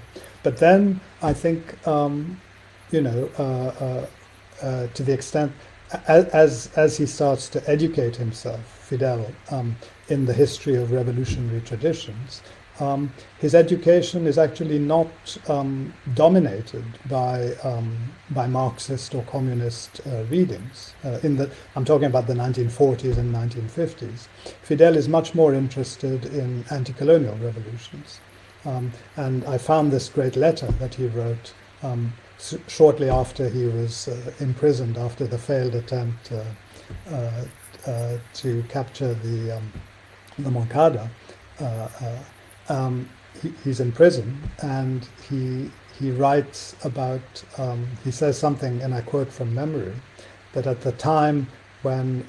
But then I think, to the extent as he starts to educate himself, Fidel, in the history of revolutionary traditions, his education is actually not dominated by Marxist or communist readings. I'm talking about the 1940s and 1950s. Fidel is much more interested in anti-colonial revolutions. And I found this great letter that he wrote shortly after he was imprisoned after the failed attempt to capture the Moncada. He's in prison, and he writes about, he says something, and I quote from memory, that at the time when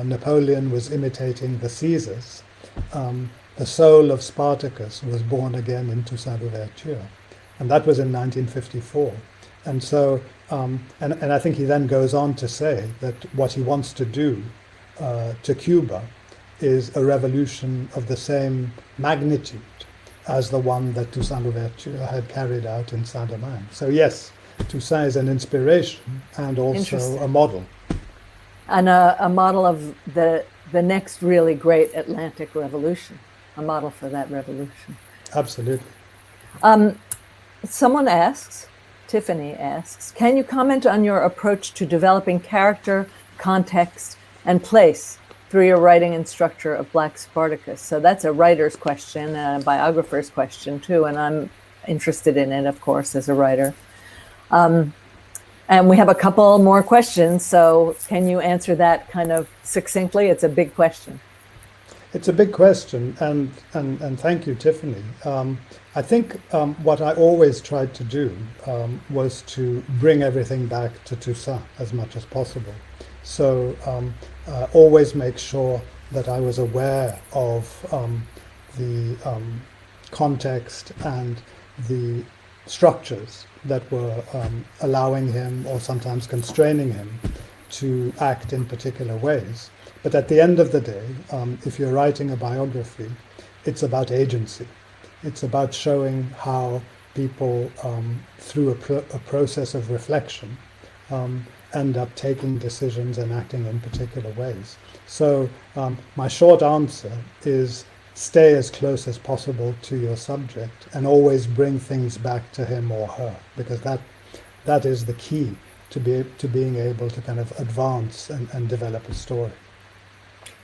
Napoleon was imitating the Caesars, the soul of Spartacus was born again in Toussaint Louverture, and that was in 1954. And so, and I think he then goes on to say that what he wants to do to Cuba is a revolution of the same magnitude as the one that Toussaint Louverture had carried out in Saint-Domingue. So yes, Toussaint is an inspiration and also a model. And a model of the next really great Atlantic revolution, a model for that revolution. Absolutely. Someone asks, Tiffany asks, can you comment on your approach to developing character, context, and place through your writing and structure of Black Spartacus? So that's a writer's question, a biographer's question too, and I'm interested in it, of course, as a writer. And we have a couple more questions, so can you answer that kind of succinctly? It's a big question. It's a big question, and thank you, Tiffany. I think what I always tried to do was to bring everything back to Toussaint as much as possible. So always make sure that I was aware of the context and the structures that were allowing him or sometimes constraining him to act in particular ways. But at the end of the day, if you're writing a biography, it's about agency. It's about showing how people, through a process of reflection, end up taking decisions and acting in particular ways. So my short answer is stay as close as possible to your subject and always bring things back to him or her, because that is the key to being able to kind of advance and develop a story.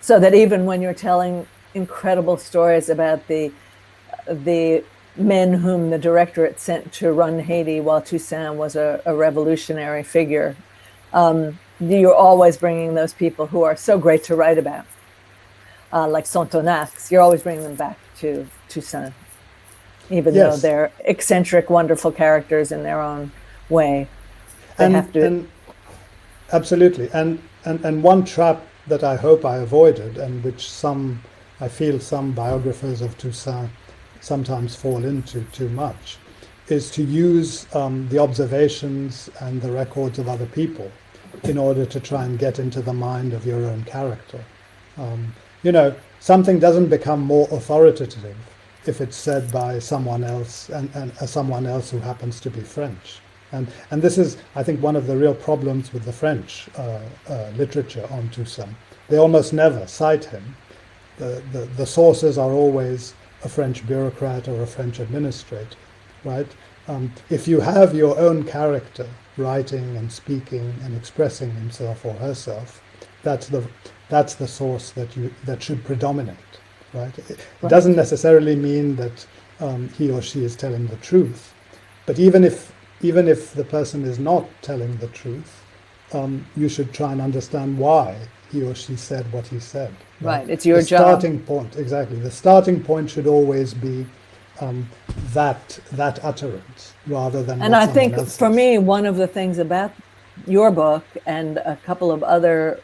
So that even when you're telling incredible stories about the men whom the directorate sent to run Haiti while Toussaint was a revolutionary figure, you're always bringing those people who are so great to write about, like Sonthonax, you're always bringing them back to Toussaint, even Yes. though they're eccentric, wonderful characters in their own way. They have to. And absolutely. And one trap that I hope I avoided, and which I feel some biographers of Toussaint sometimes fall into too much, is to use the observations and the records of other people in order to try and get into the mind of your own character. Something doesn't become more authoritative if it's said by someone else and someone else who happens to be French. And this is, I think, one of the real problems with the French literature on Toussaint. They almost never cite him. The sources are always a French bureaucrat or a French administrator, right? If you have your own character writing and speaking and expressing himself or herself, that's the source that should predominate, right? It doesn't necessarily mean that he or she is telling the truth, but even if the person is not telling the truth, you should try and understand why he or she said what he said. Right, it's your the job. Starting point, exactly. The starting point should always be that utterance rather than. And I think for me, one of the things about your book and a couple of other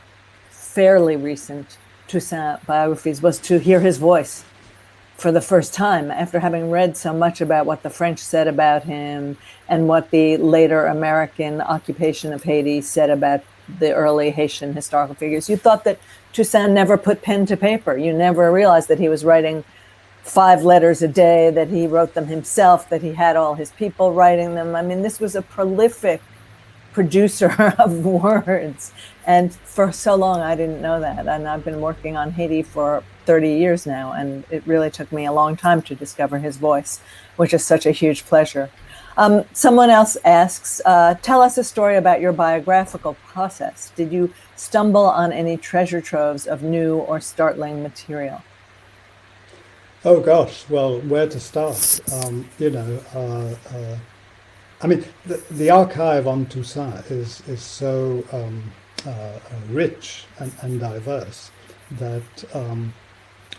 fairly recent Toussaint biographies was to hear his voice for the first time after having read so much about what the French said about him and what the later American occupation of Haiti said about the early Haitian historical figures. You thought that Toussaint never put pen to paper. You never realized that he was writing 5 letters a day, that he wrote them himself, that he had all his people writing them. I mean, this was a prolific producer of words. And for so long, I didn't know that. And I've been working on Haiti for 30 years now, and it really took me a long time to discover his voice, which is such a huge pleasure. Someone else asks, tell us a story about your biographical process. Did you stumble on any treasure troves of new or startling material? Oh gosh, well, where to start? I mean, the archive on Toussaint is so rich and diverse that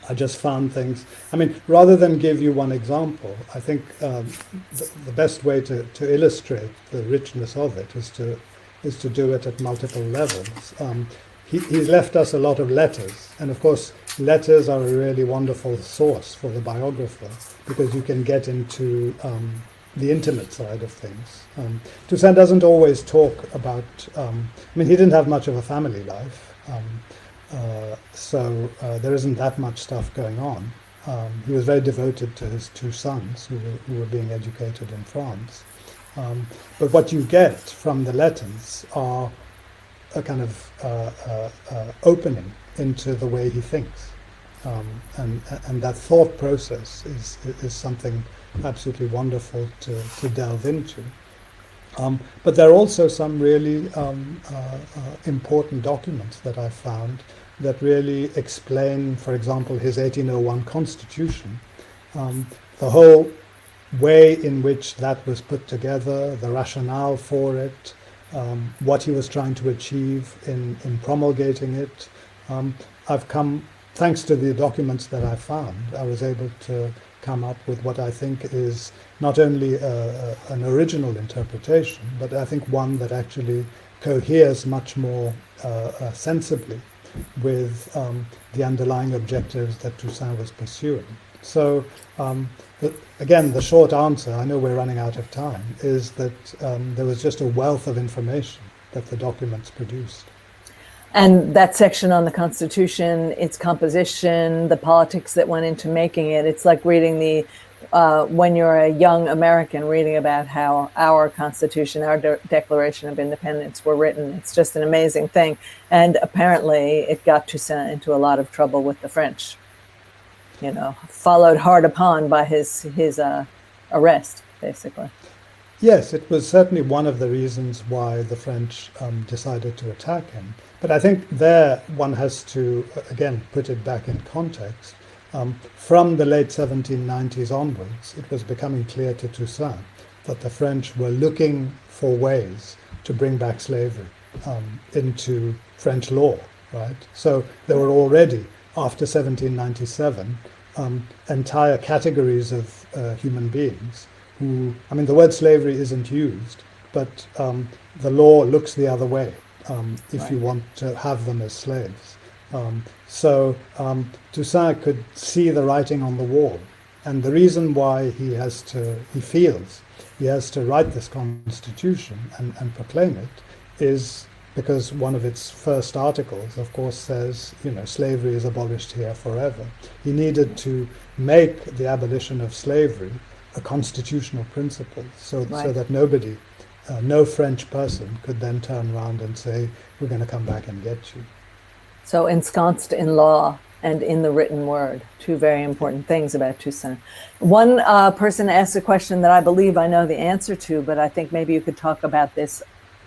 I just found things. I mean, rather than give you one example, I think the best way to illustrate the richness of it is to do it at multiple levels. He's left us a lot of letters, and of course, letters are a really wonderful source for the biographer because you can get into the intimate side of things. Toussaint doesn't always talk about. I mean, he didn't have much of a family life. So there isn't that much stuff going on. He was very devoted to his 2 sons who were being educated in France. But what you get from the letters are a kind of opening into the way he thinks. And that thought process is something absolutely wonderful to delve into. But there are also some really important documents that I found that really explain, for example, his 1801 constitution, the whole way in which that was put together, the rationale for it, what he was trying to achieve in promulgating it. I've come, thanks to the documents that I found, I was able to come up with what I think is not only an original interpretation, but I think one that actually coheres much more sensibly with the underlying objectives that Toussaint was pursuing. So again, the short answer, I know we're running out of time, is that there was just a wealth of information that the documents produced. And that section on the Constitution, its composition, the politics that went into making it, it's like reading the, when you're a young American, reading about how our Constitution, our Declaration of Independence were written. It's just an amazing thing. And apparently it got Toussaint into a lot of trouble with the French, you know, followed hard upon by his arrest, basically. Yes, it was certainly one of the reasons why the French decided to attack him. But I think there one has to, again, put it back in context. From the late 1790s onwards, it was becoming clear to Toussaint that the French were looking for ways to bring back slavery into French law, right? So there were already, after 1797, entire categories of human beings who, I mean, the word slavery isn't used, but the law looks the other way if you want to have them as slaves. So Toussaint could see the writing on the wall. And the reason why he feels he has to write this constitution and proclaim it is because one of its first articles, of course, says, you know, slavery is abolished here forever. He needed to make the abolition of slavery a constitutional principle so that nobody, no French person could then turn around and say, we're going to come back and get you. So ensconced in law and in the written word, two very important things about Toussaint. One person asked a question that I believe I know the answer to, but I think maybe you could talk about this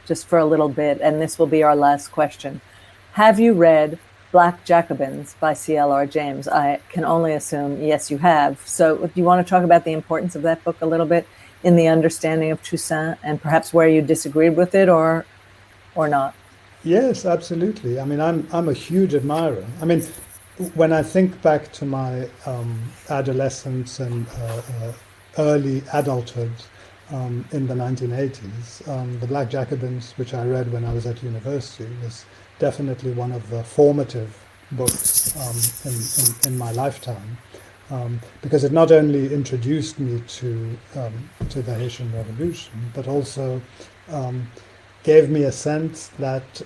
just for a little bit, and this will be our last question. Have you read Black Jacobins by C.L.R. James? I can only assume, yes, you have. So do you want to talk about the importance of that book a little bit in the understanding of Toussaint and perhaps where you disagreed with it or not? Yes, absolutely. I mean, I'm a huge admirer. I mean, when I think back to my adolescence and early adulthood in the 1980s, the Black Jacobins, which I read when I was at university, was definitely one of the formative books in my lifetime, because it not only introduced me to the Haitian Revolution, but also gave me a sense that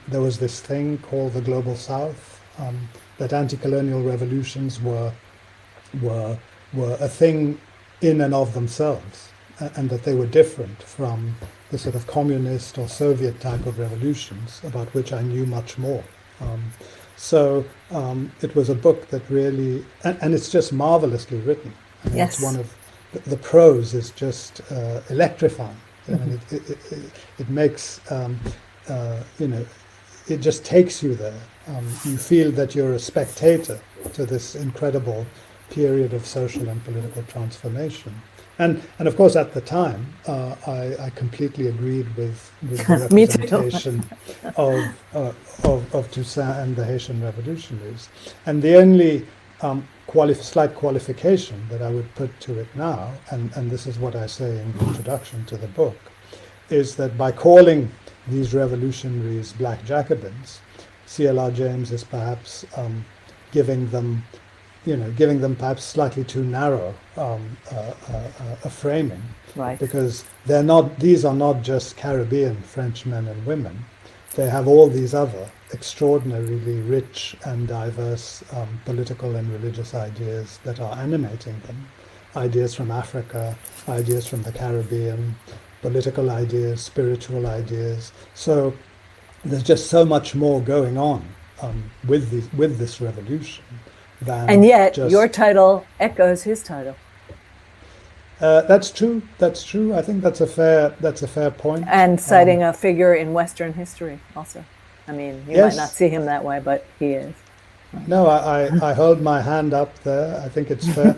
there was this thing called the Global South, that anti-colonial revolutions were a thing in and of themselves, and that they were different from the sort of communist or Soviet type of revolutions about which I knew much more. So it was a book that really, and it's just marvelously written. I mean, yes. It's one of the prose is just electrifying. I mean, it makes, you know, it just takes you there. You feel that you're a spectator to this incredible period of social and political transformation. And of course, at the time, I completely agreed with the representation of Toussaint and the Haitian revolutionaries. And the only slight qualification that I would put to it now, and this is what I say in the introduction to the book, is that by calling these revolutionaries Black Jacobins, C.L.R. James is perhaps giving them perhaps slightly too narrow a framing, right? Because these are not just Caribbean French men and women. They have all these other extraordinarily rich and diverse political and religious ideas that are animating them. Ideas from Africa, ideas from the Caribbean, political ideas, spiritual ideas. So there's just so much more going on with this revolution. And yet, your title echoes his title. That's true. That's true. I think that's a fair point. And citing a figure in Western history, also. I mean, you Yes. might not see him that way, but he is. No, I hold my hand up there. I think it's fair.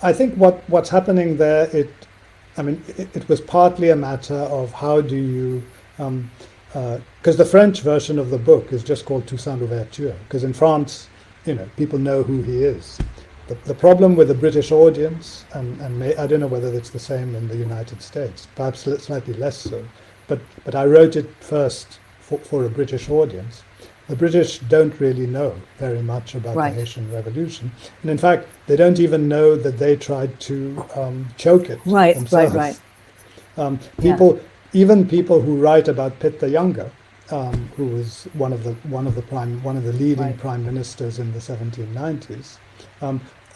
I think what's happening there, it was partly a matter of how do you, because the French version of the book is just called Toussaint Louverture, because in France, people know who he is. The problem with the British audience, and I don't know whether it's the same in the United States, perhaps slightly less so, but I wrote it first for a British audience. The British don't really know very much about Right. the Haitian Revolution. And in fact, they don't even know that they tried to choke it Right, themselves. right. Even people who write about Pitt the Younger, who was one of the leading Right. prime ministers in the 1790s,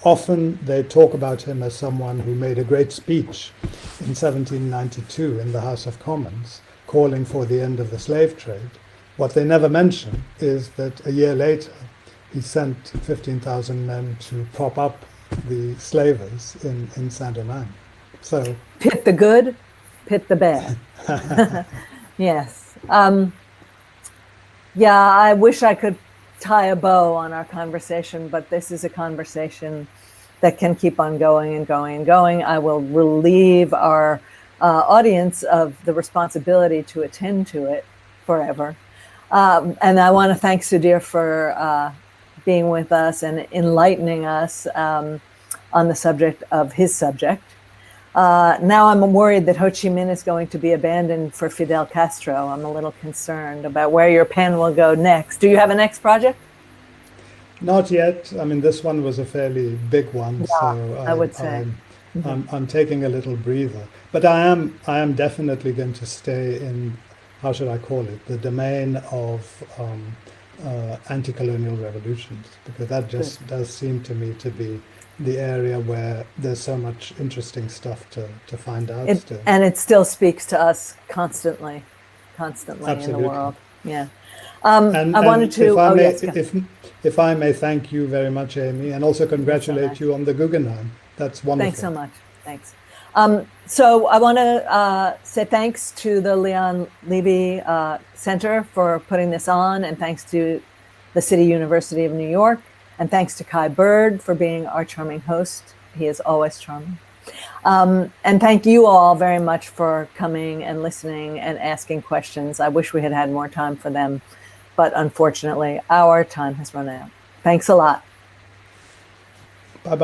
often they talk about him as someone who made a great speech in 1792 in the House of Commons, calling for the end of the slave trade. What they never mention is that a year later, he sent 15,000 men to prop up the slavers in Saint-Domingue. So, Pit the good, pit the bad. Yes. Yeah, I wish I could tie a bow on our conversation, but this is a conversation that can keep on going and going and going. I will relieve our audience of the responsibility to attend to it forever. And I want to thank Sudhir for being with us and enlightening us on the subject of his subject. Now I'm worried that Ho Chi Minh is going to be abandoned for Fidel Castro. I'm a little concerned about where your pen will go next. Do you have a next project? not yet. I mean, this one was a fairly big one, Yeah, so I would say. I'm taking a little breather. But I am definitely going to stay in, how should I call it, the domain of anti-colonial revolutions, because that just does seem to me to be the area where there's so much interesting stuff to find out still. And it still speaks to us constantly in Absolutely. the world. Yeah. And, I wanted to. If I may thank you very much, Amy, and also congratulate you on the Guggenheim. That's wonderful. Thanks so much. Thanks. So I want to say thanks to the Leon Levy Center for putting this on, and thanks to the City University of New York, and thanks to Kai Bird for being our charming host. He is always charming. And thank you all very much for coming and listening and asking questions. I wish we had had more time for them, but unfortunately, our time has run out. Thanks a lot. Bye-bye.